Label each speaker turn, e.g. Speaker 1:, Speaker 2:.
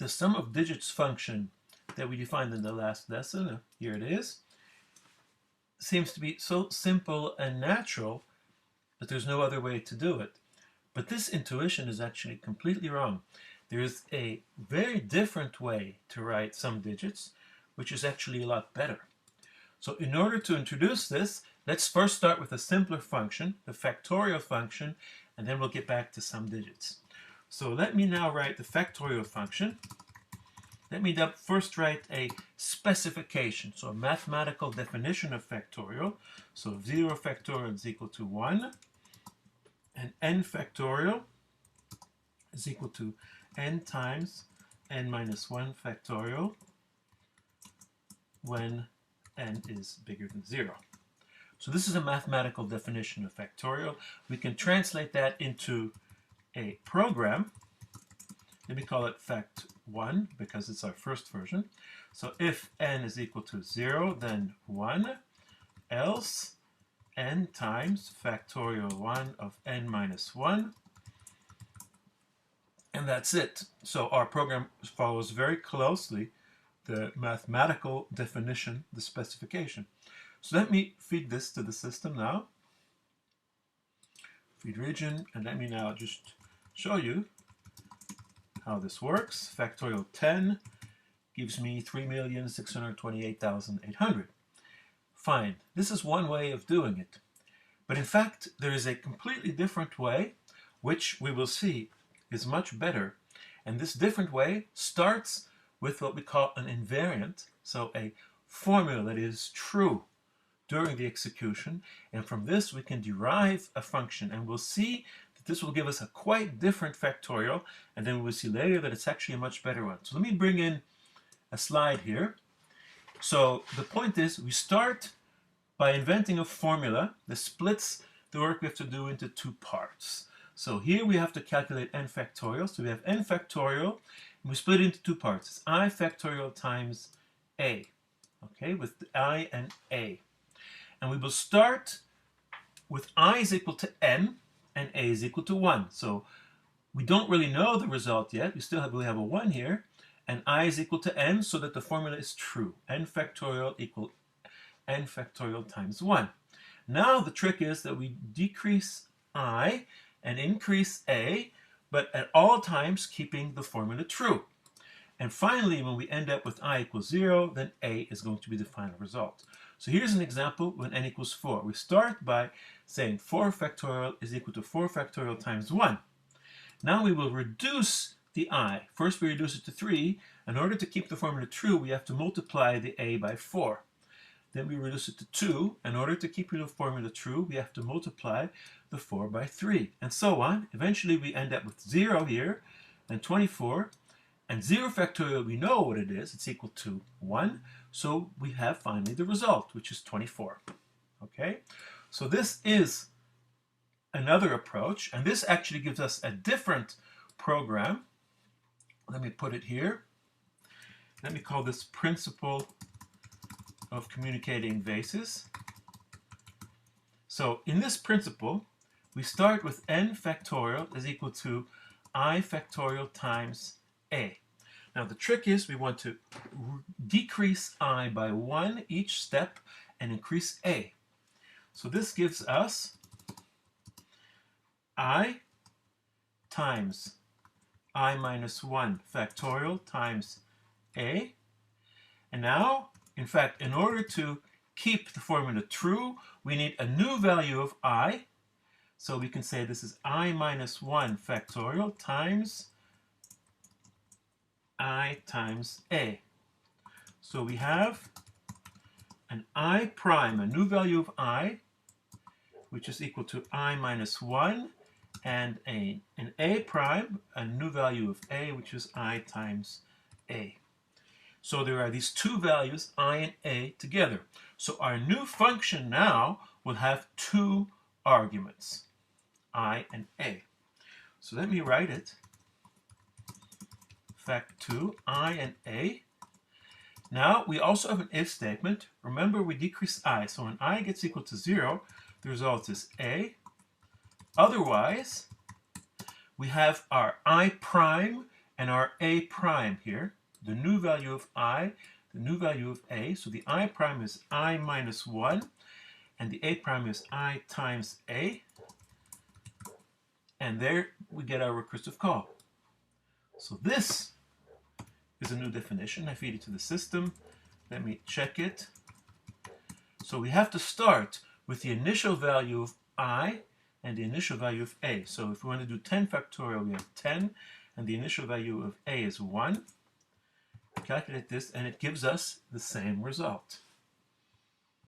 Speaker 1: the sum of digits function that we defined in the last lesson, here it is, seems to be so simple and natural that there's no other way to do it. But this intuition is actually completely wrong. There is a very different way to write some digits, which is actually a lot better. So in order to introduce this, let's first start with a simpler function, the factorial function, and then we'll get back to some digits. So let me now write the factorial function. Let me first write a specification, so a mathematical definition of factorial. So 0 factorial is equal to 1, and n factorial is equal to n times n minus 1 factorial when n is bigger than 0. So this is a mathematical definition of factorial. We can translate that into a program. Let me call it fact1 because it's our first version. So if n is equal to 0, then 1, else n times factorial 1 of n minus 1. And that's it. So our program follows very closely the mathematical definition, the specification. So let me feed this to the system now. Feed region, and let me now just show you how this works. Factorial 10 gives me 3,628,800. Fine, this is one way of doing it. But in fact, there is a completely different way, which we will see is much better. And this different way starts with what we call an invariant, so a formula that is true during the execution. And from this, we can derive a function. And we'll see that this will give us a quite different factorial. And then we'll see later that it's actually a much better one. So let me bring in a slide here. So the point is, we start by inventing a formula that splits the work we have to do into two parts. So here we have to calculate n factorial. So we have n factorial, and we split it into two parts. It's I factorial times a, okay, with the I and a. And we will start with I is equal to n, and a is equal to 1. So we don't really know the result yet. We still have a 1 here, and I is equal to n, so that the formula is true. N factorial equal n factorial times 1. Now the trick is that we decrease I and increase a, but at all times keeping the formula true. And finally, when we end up with I equals 0, then a is going to be the final result. So here's an example when n equals 4. We start by saying 4 factorial is equal to 4 factorial times 1. Now we will reduce the I. First we reduce it to 3. In order to keep the formula true, we have to multiply the a by 4. Then we reduce it to 2. In order to keep the formula true, we have to multiply the 4 by 3, and so on. Eventually we end up with 0 here, and 24. And 0 factorial, we know what it is. It's equal to 1. So we have finally the result, which is 24. Okay? So this is another approach, and this actually gives us a different program. Let me put it here. Let me call this principle of communicating vases. So in this principle, we start with n factorial is equal to I factorial times a. Now the trick is we want to decrease I by 1 each step and increase a. So this gives us I times I minus 1 factorial times a. And now, in fact, in order to keep the formula true, we need a new value of I. So we can say this is I minus 1 factorial times I times a. So we have an I prime, a new value of I, which is equal to I minus 1, and an a prime, a new value of a, which is I times a. So there are these two values, I and a, together. So our new function now will have two arguments, I and a. So let me write it. Fact2, I and a. Now we also have an if statement. Remember, we decrease I. So when I gets equal to 0, the result is a. Otherwise, we have our I prime and our a prime here, the new value of I, the new value of a. So the I prime is I minus 1, and the a prime is I times a. And there we get our recursive call. So this is a new definition. I feed it to the system. Let me check it. So we have to start with the initial value of I and the initial value of a. So if we want to do 10 factorial, we have 10, and the initial value of a is 1. Calculate this, and it gives us the same result.